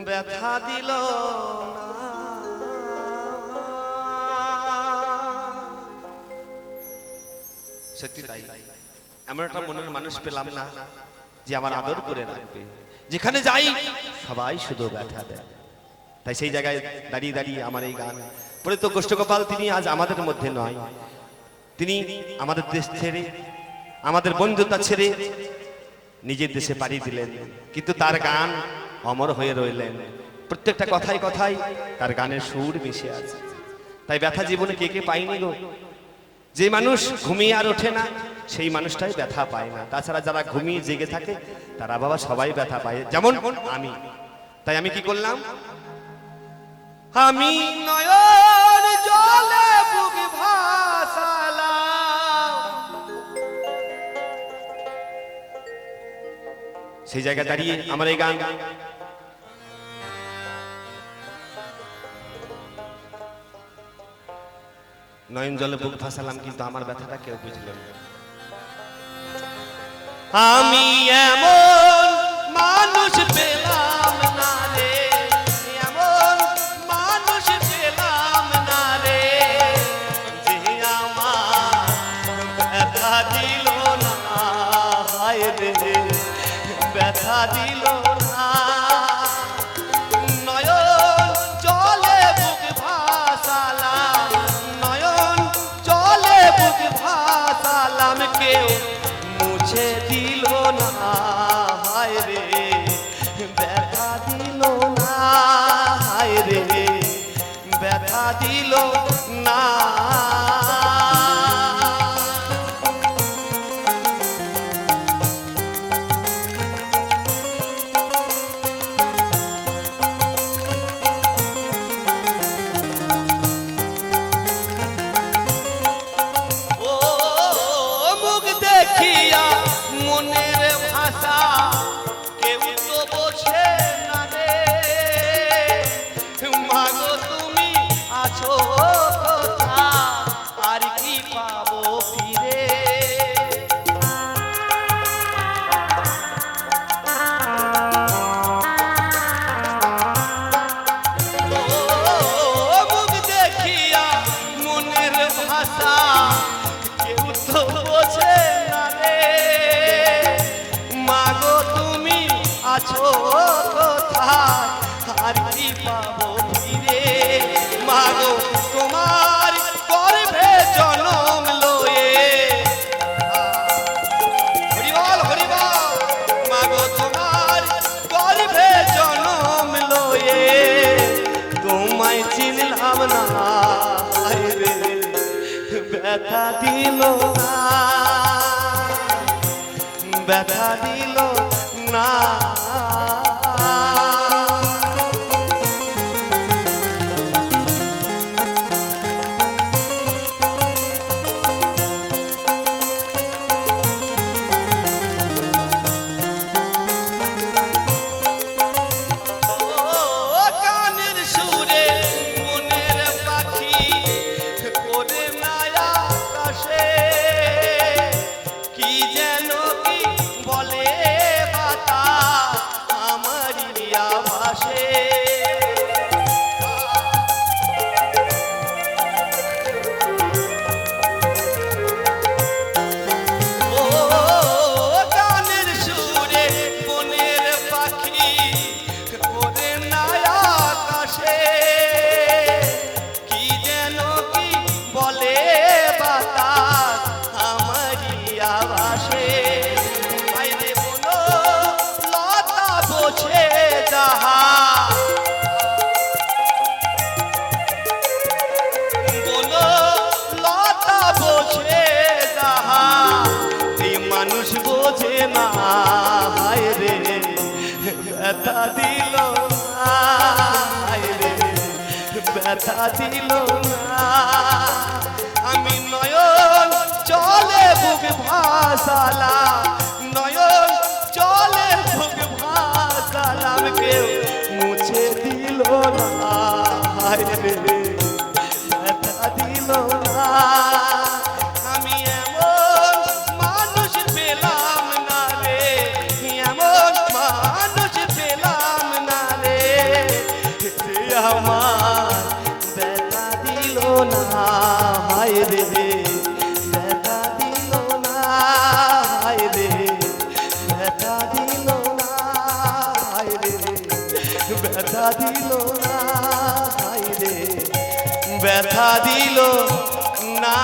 ব্যথা দিল সত্যি তাই এমন একটা মনের মানুষ পেলাম না যে আমার আদর করে রাখবে যেখানে যাই সবাই শুধু ব্যথা দেয় তাই সেই জায়গায় দাঁড়িয়ে দাঁড়িয়ে আমার এই গান পরে তো গোষ্ঠগোপাল তিনি আজ আমাদের মধ্যে নয় তিনি আমাদের দেশ ছেড়ে আমাদের বন্ধুতা ছেড়ে নিজের দেশে পাড়ি দিলেন কিন্তু তার গান অমর হয়ে রইলেন প্রত্যেকটা কথায় কথায় তার গানের সুর মিশে আছে তাই ব্যথা জীবনে কে কে পায়নি গো যে মানুষ ঘুমিয়ে আর ওঠে না সেই মানুষটাই ব্যথা পায় না তাছাড়া যারা ঘুমিয়ে জেগে থাকে তারা বাবা সবাই ব্যথা পায় যেমন আমি তাই আমি কি করলাম আমি নয়ন জলে বুক ভাসালাম সেই জায়গায় দাঁড়িয়ে আমার এই গান নয়ন জলে বুক ভাসালাম কিন্তু আমার ব্যথাটা কেউ বুঝল না আমি এমন মানুষ পেলাম না রে এমন মানুষ পেলাম না রে যে আমার ব্যথা দিল না হায় রে ব্যথা দিল না নয়ন জলে বুক ভাসালাম নয়ন জলে বুক ভাসালাম কেউ মুছে দিল না হায় রে ব্যথা দিল না হায় রে ব্যথা দিল না মনের ভাষা কেউ তো বোঝে না রে মাগো তুমি আছো আর কি পাবো ফিরে মুখ দেখিয়া মনের ভাষা কেউ তো বোঝে না রে মাগো তুমি আছো কোথায় আর কি পাবো ফিরে মাগো তোমার গর্ভে জন্ম লয়ে হরিবল হরিবল মাগো তোমার গর্ভে জন্ম লয়ে তোমায় চিনলাম না রে ব্যথা দিল না ব্যথা দিল না গানের সুরে মনের পাখি ওরে মায়া আকাশে কি যেন কি বলে বাতাস আমারই আভাসে ও গানের সুরে মনের পাখি ওরে মায়া আকাশে কি যেন কি বলে বাতাস আমারই আভাসে আইরে বলো লতা বোঝে যাহা বলো লতা বোঝে যাহা এই মানুষ বোঝে না হায় রে ব্যথা দিল না হায় রে ব্যথা দিল না আমি নয়ন চলে বুক ভাসালাম নয়ন চলে বুক ভাসালাম কেউ মুছে দিল না হায় রে ব্যথা দিল না আমি এমন মানুষ পেলাম না রে এমন মানুষ পেলাম না রে ব্যথা দিল না, হায় রে ব্যথা দিল না, হায় রে ব্যথা দিল না, হায় রে ব্যথা দিল না।